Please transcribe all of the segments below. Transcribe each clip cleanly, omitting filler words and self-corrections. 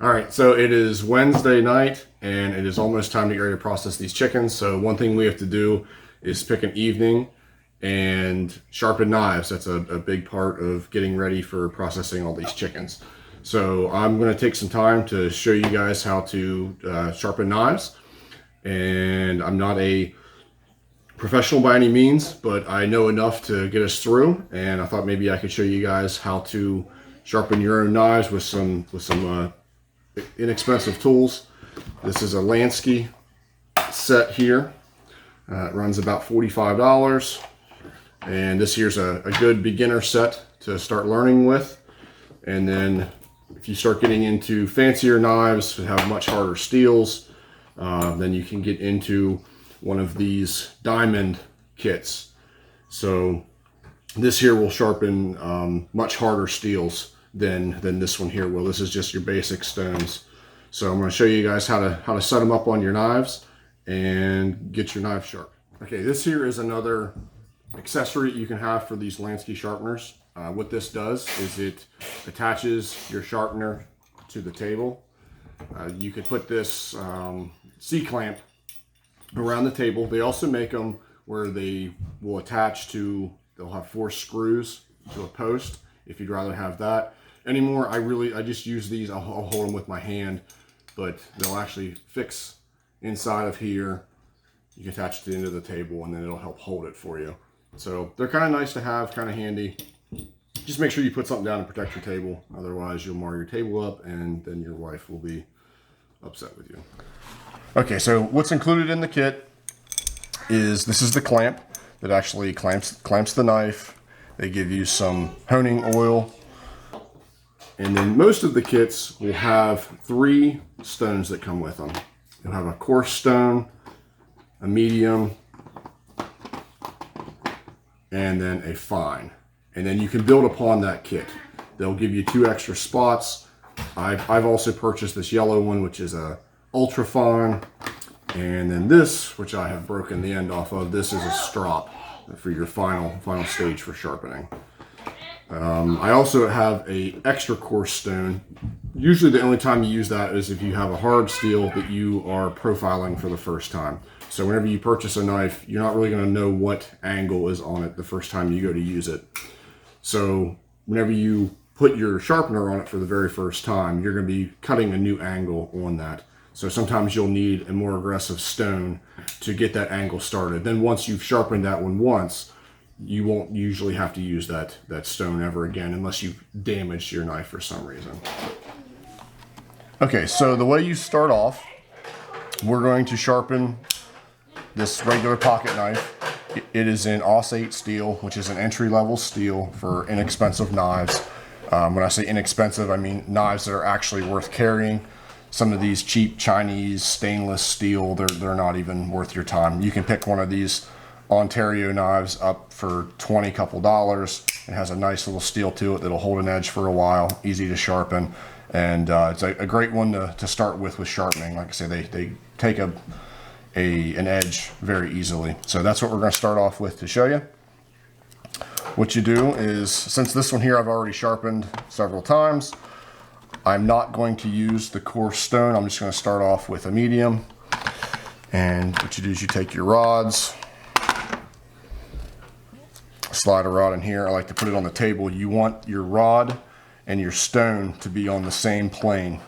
All right, so it is Wednesday night and it is almost time to get ready to process these chickens. So one thing we have to do is pick an evening and sharpen knives. That's a big part of getting ready for processing all these chickens. So I'm going to take some time to show you guys how to sharpen knives. And I'm not a professional by any means, but I know enough to get us through. And I thought maybe I could show you guys how to sharpen your own knives with some inexpensive tools. This is a Lansky set here. It runs about $45. And this here's a good beginner set to start learning with. And then if you start getting into fancier knives that have much harder steels, then you can get into one of these diamond kits. So this here will sharpen much harder steels than this one here will. This is just your basic stones. So I'm going to show you guys how to set them up on your knives and get your knife sharp. Okay, this here is another accessory you can have for these Lansky sharpeners. What this does is it attaches your sharpener to the table. You could put this C-clamp around the table. They also make them where they will attach to, they'll have 4 screws to a post if you'd rather have that. Anymore, I just use these. I'll hold them with my hand, but they'll actually fix inside of here. You can attach it to the end of the table and then it'll help hold it for you. So they're kind of nice to have, kind of handy. Just make sure you put something down to protect your table. Otherwise you'll mar your table up and then your wife will be upset with you. Okay, so what's included in the kit is, this is the clamp that actually clamps the knife. They give you some honing oil. And then most of the kits will have 3 stones that come with them. You'll have a coarse stone, a medium, and then a fine. And then you can build upon that kit. They'll give you 2 extra spots. I've also purchased this yellow one, which is a Ultrafine. And then this, which I have broken the end off of, this is a Strop for your final stage for sharpening. I also have a extra coarse stone. Usually the only time you use that is if you have a hard steel that you are profiling for the first time. So whenever you purchase a knife, you're not really going to know what angle is on it the first time you go to use it. So whenever you put your sharpener on it for the very first time, you're going to be cutting a new angle on that. So sometimes you'll need a more aggressive stone to get that angle started. Then once you've sharpened that one once, you won't usually have to use that stone ever again unless you've damaged your knife for some reason. Okay, so the way you start off, we're going to sharpen this regular pocket knife. It is in AUS-8 steel, which is an entry-level steel for inexpensive knives. When I say inexpensive, I mean knives that are actually worth carrying. Some of these cheap Chinese stainless steel, they're not even worth your time. You can pick one of these Ontario knives up for $20 couple dollars. It has a nice little steel to it that'll hold an edge for a while, easy to sharpen, and it's a great one to start with sharpening. Like I say, they take an edge very easily. So that's what we're going to start off with to show you. What you do is, since this one here I've already sharpened several times, I'm not going to use the coarse stone. I'm just going to start off with a medium. And what you do is you take your rods, slide a rod in here. I like to put it on the table. You want your rod and your stone to be on the same plane.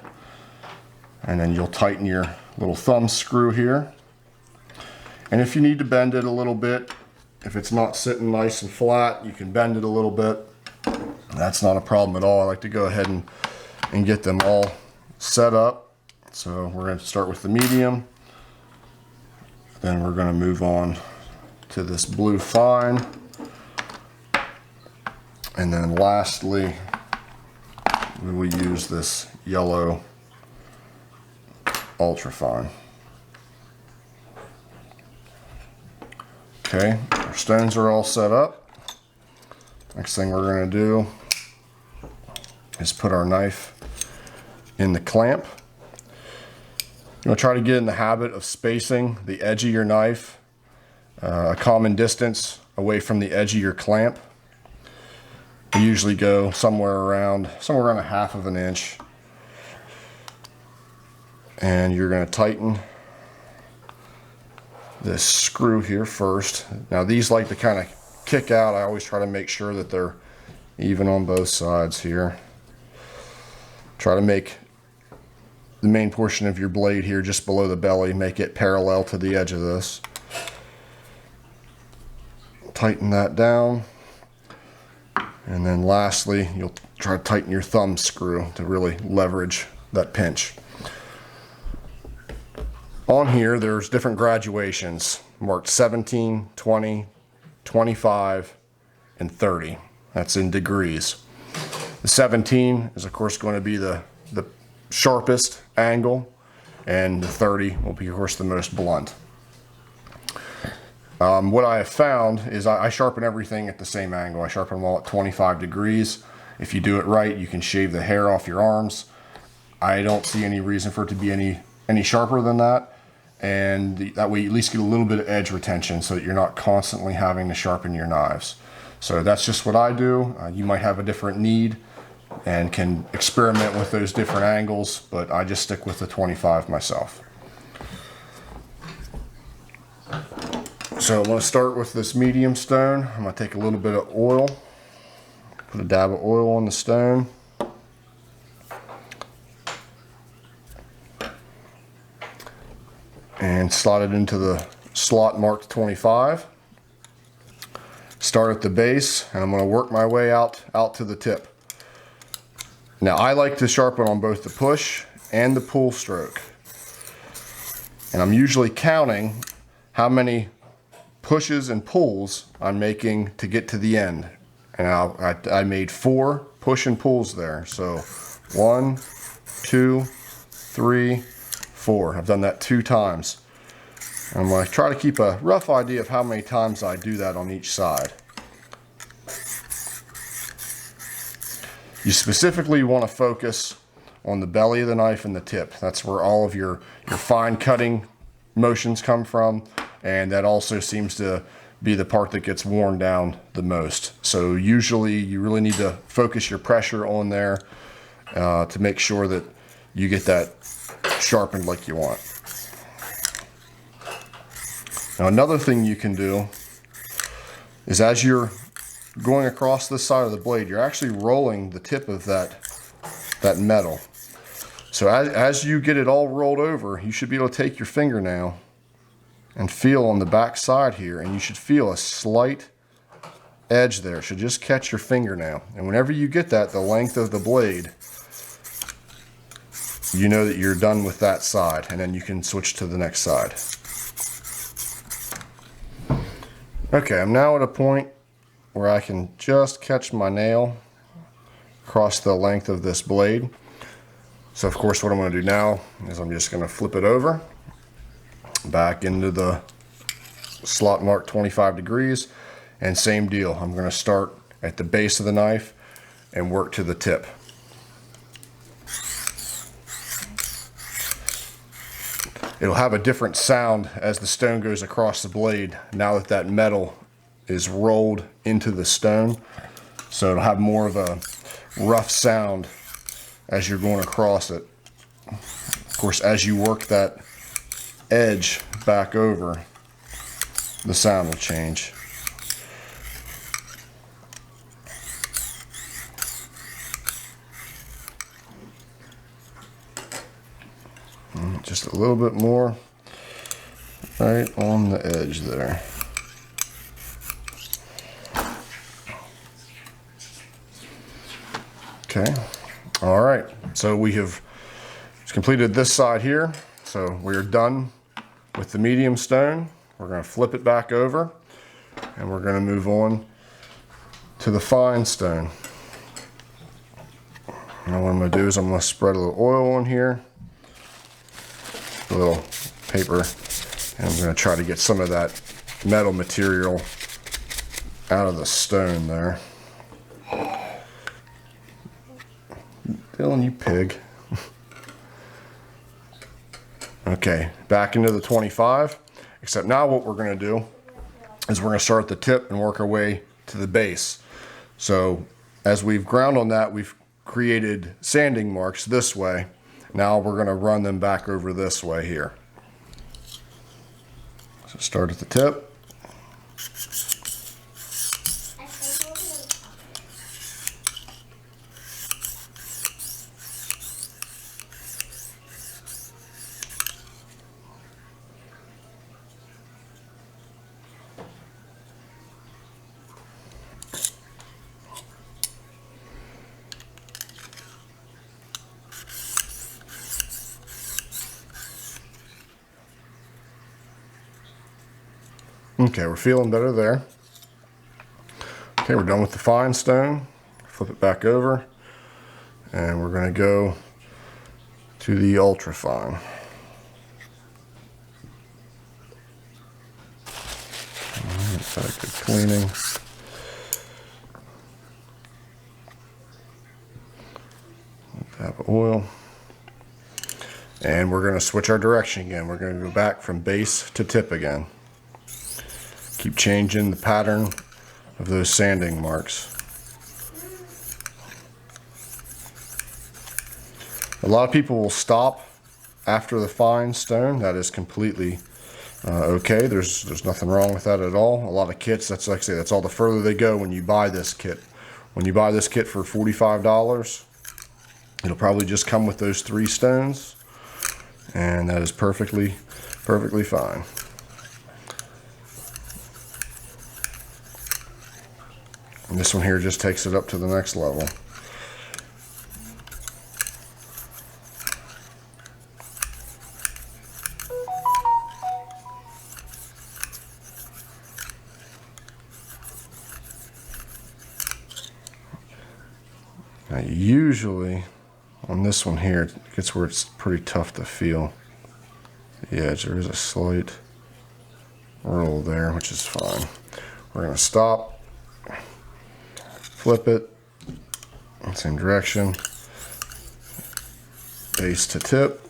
And then you'll tighten your little thumb screw here. And if you need to bend it a little bit, if it's not sitting nice and flat, you can bend it a little bit. That's not a problem at all. I like to go ahead and get them all set up. So we're going to start with the medium. Then we're going to move on to this blue fine. And then lastly, we will use this yellow Ultrafine. Okay, our stones are all set up. Next thing we're going to do is put our knife in the clamp. You want to try to get in the habit of spacing the edge of your knife a common distance away from the edge of your clamp. You usually go somewhere around a half of an inch. And you're going to tighten this screw here first. Now these like to kind of kick out. I always try to make sure that they're even on both sides here. Try to make the main portion of your blade here just below the belly, make it parallel to the edge of this. Tighten that down. And then lastly, you'll try to tighten your thumb screw to really leverage that pinch. On here, there's different graduations marked 17, 20, 25, and 30. That's in degrees. The 17 is of course going to be the sharpest angle, and the 30 will be of course the most blunt. What I have found is I sharpen everything at the same angle. I sharpen them all at 25 degrees. If you do it right, you can shave the hair off your arms. I don't see any reason for it to be any sharper than that. And that way you at least get a little bit of edge retention so that you're not constantly having to sharpen your knives. So that's just what I do. You might have a different need and can experiment with those different angles, but I just stick with the 25 myself. So I'm going to start with this medium stone. I'm going to take a little bit of oil, put a dab of oil on the stone. And slot it into the slot marked 25. Start at the base, and I'm going to work my way out to the tip. Now I like to sharpen on both the push and the pull stroke. And I'm usually counting how many pushes and pulls I'm making to get to the end. And I made 4 push and pulls there. So 1, 2, 3, 4. I've done that 2 times. I'm going to try to keep a rough idea of how many times I do that on each side. You specifically want to focus on the belly of the knife and the tip. That's where all of your fine cutting motions come from, and that also seems to be the part that gets worn down the most. So usually you really need to focus your pressure on there to make sure that you get that sharpened like you want. Now another thing you can do is as you're going across this side of the blade, you're actually rolling the tip of that metal. So as you get it all rolled over, you should be able to take your fingernail and feel on the back side here, and you should feel a slight edge there. It should just catch your fingernail. And whenever you get that, the length of the blade, you know that you're done with that side, and then you can switch to the next side. Okay, I'm now at a point where I can just catch my nail across the length of this blade. So of course what I'm going to do now is I'm just going to flip it over back into the slot marked 25 degrees, and same deal. I'm going to start at the base of the knife and work to the tip. It'll have a different sound as the stone goes across the blade now that that metal is rolled into the stone. So it'll have more of a rough sound as you're going across it. Of course, as you work that edge back over, the sound will change. Just a little bit more right on the edge there. Okay, all right, so we have completed this side here. So we're done with the medium stone. We're going to flip it back over, and we're going to move on to the fine stone. Now what I'm going to do is I'm going to spread a little oil on here, a little paper, and I'm going to try to get some of that metal material out of the stone there. Dylan, you pig. Okay, back into the 25, except now what we're going to do is we're going to start at the tip and work our way to the base. So as we've ground on that, we've created sanding marks this way, Now we're going to run them back over this way here. So start at the tip. Okay, we're feeling better there. Okay, we're done with the fine stone. Flip it back over, and we're going to go to the ultrafine. Got a good cleaning. Tap of oil. And we're going to switch our direction again. We're going to go back from base to tip again. Keep changing the pattern of those sanding marks. A lot of people will stop after the fine stone. That is completely okay. There's nothing wrong with that at all. A lot of kits, that's like I say, that's all the further they go when you buy this kit. When you buy this kit for $45, it'll probably just come with those 3 stones, and that is perfectly fine. And this one here just takes it up to the next level. Now usually on this one here, it gets where it's pretty tough to feel the edge. There is a slight roll there, which is fine. We're going to stop. Flip it, same direction, base to tip.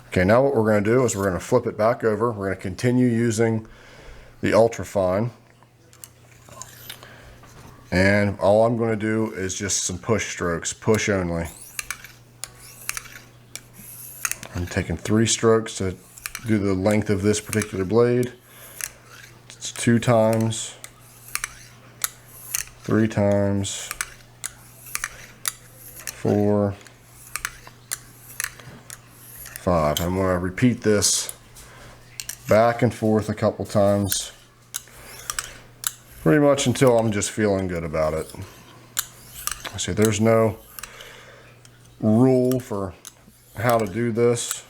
Okay, now what we're going to do is we're going to flip it back over. We're going to continue using the Ultrafine. And all I'm going to do is just some push strokes, push only. I'm taking 3 strokes to do the length of this particular blade. It's 2 times, 3 times, 4, 5. I'm going to repeat this back and forth a couple times, pretty much until I'm just feeling good about it. See, there's no rule for how to do this.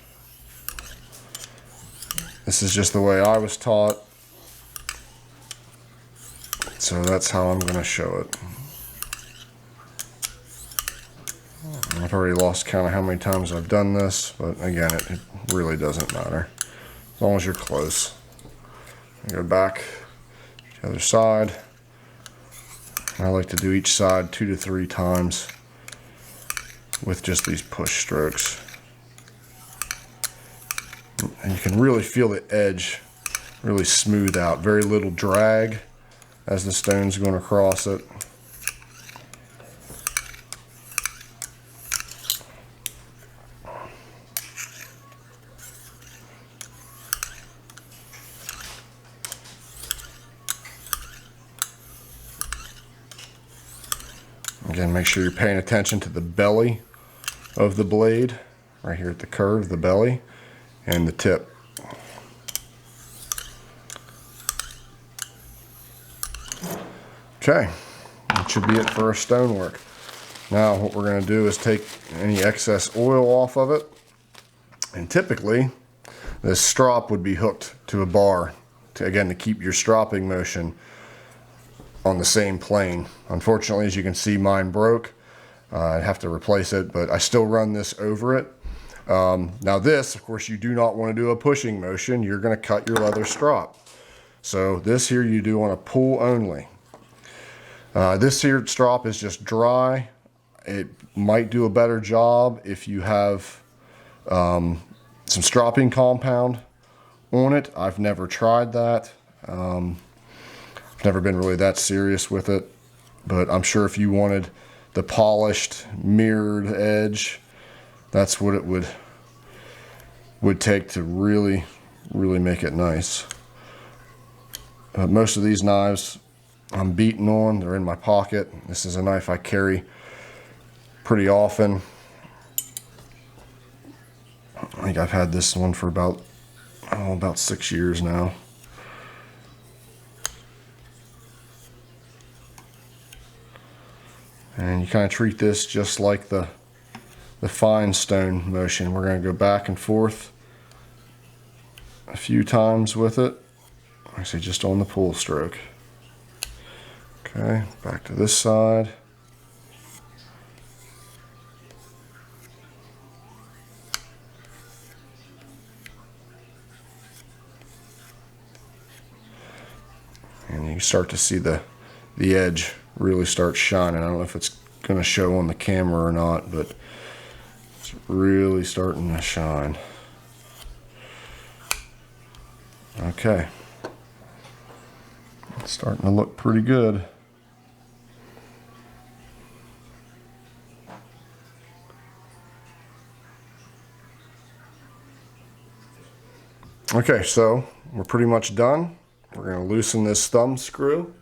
This is just the way I was taught. So that's how I'm going to show it. I've already lost count of how many times I've done this, but again, it really doesn't matter. As long as you're close. Go back to the other side. I like to do each side 2 to 3 times with just these push strokes. And you can really feel the edge really smooth out. Very little drag as the stone's going across it. Again, make sure you're paying attention to the belly of the blade, right here at the curve, the belly, and the tip. Okay, that should be it for our stonework. Now what we're going to do is take any excess oil off of it, and typically this strop would be hooked to a bar to keep your stropping motion on the same plane. Unfortunately, as you can see, mine broke. I have to replace it, but I still run this over it. Now this, of course, you do not want to do a pushing motion. You're going to cut your leather strop. So this here you do on a pull only. This here strop is just dry. It might do a better job if you have some stropping compound on it. I've never tried that. I've never been really that serious with it, but I'm sure if you wanted the polished mirrored edge, that's what it would take to really make it nice. Most of these knives I'm beaten on, they're in my pocket. This is a knife I carry pretty often. I think I've had this one for about 6 years now. And you kind of treat this just like the fine stone motion. We're going to go back and forth a few times with it. Actually, just on the pull stroke. Okay, back to this side. And you start to see the edge really start shining. I don't know if it's going to show on the camera or not, but it's really starting to shine. Okay. It's starting to look pretty good. Okay, so we're pretty much done. We're going to loosen this thumb screw.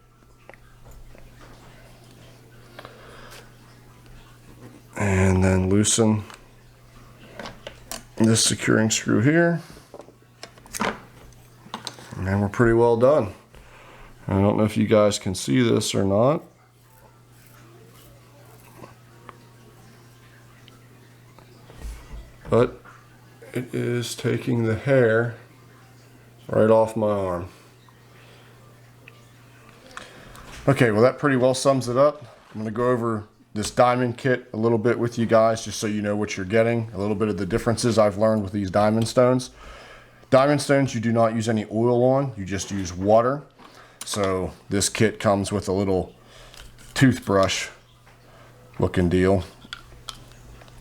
And then loosen this securing screw here. And then we're pretty well done. I don't know if you guys can see this or not. But it is taking the hair right off my arm. Okay, well that pretty well sums it up. I'm going to go over this diamond kit a little bit with you guys just so you know what you're getting, a little bit of the differences I've learned with these diamond stones. Diamond stones you do not use any oil on, you just use water. So this kit comes with a little toothbrush looking deal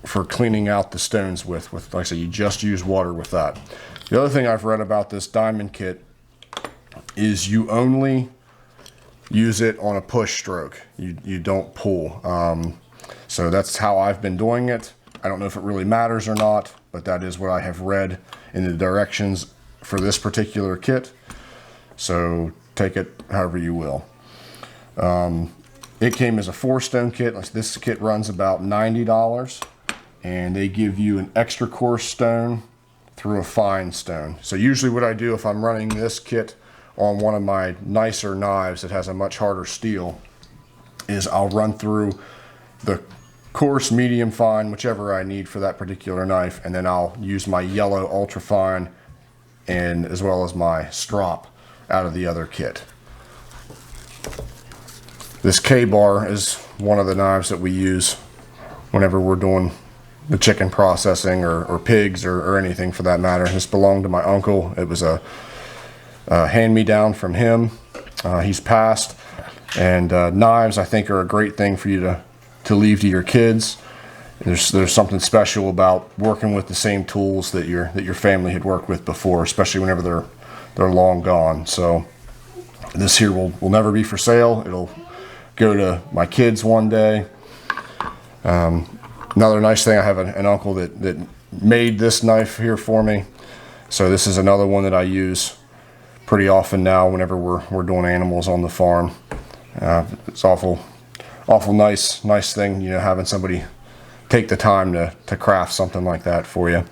for cleaning out the stones with like I said, you just use water with that. The other thing I've read about this diamond kit is you only use it on a push stroke. You don't pull. So that's how I've been doing it. I don't know if it really matters or not, but that is what I have read in the directions for this particular kit. So take it however you will. It came as a 4-stone kit. This kit runs about $90, and they give you an extra coarse stone through a fine stone. So usually what I do if I'm running this kit on one of my nicer knives that has a much harder steel is I'll run through the coarse, medium, fine, whichever I need for that particular knife, and then I'll use my yellow Ultrafine and as well as my Strop out of the other kit. This K-bar is one of the knives that we use whenever we're doing the chicken processing or pigs or anything for that matter. This belonged to my uncle. It was a hand-me-down from him. He's passed, and knives I think are a great thing for you to leave to your kids. There's something special about working with the same tools that your family had worked with before, especially whenever they're long gone. So this here will never be for sale. It'll go to my kids one day. Another nice thing, I have an uncle that made this knife here for me. So this is another one that I use pretty often now whenever we're doing animals on the farm. It's awful nice thing, you know, having somebody take the time to craft something like that for you.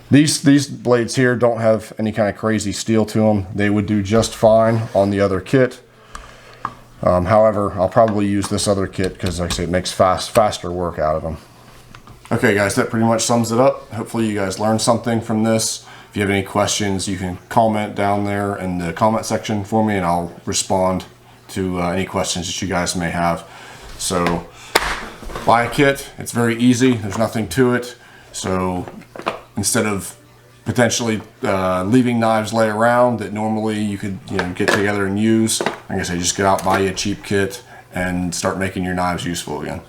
These blades here don't have any kind of crazy steel to them. They would do just fine on the other kit. However, I'll probably use this other kit because, like I say, it makes faster work out of them. Okay guys, that pretty much sums it up. Hopefully you guys learned something from this. If you have any questions, you can comment down there in the comment section for me and I'll respond to any questions that you guys may have. So buy a kit. It's very easy. There's nothing to it. So instead of potentially leaving knives lay around that normally you could get together and use, like I say, just get out, buy you a cheap kit and start making your knives useful again.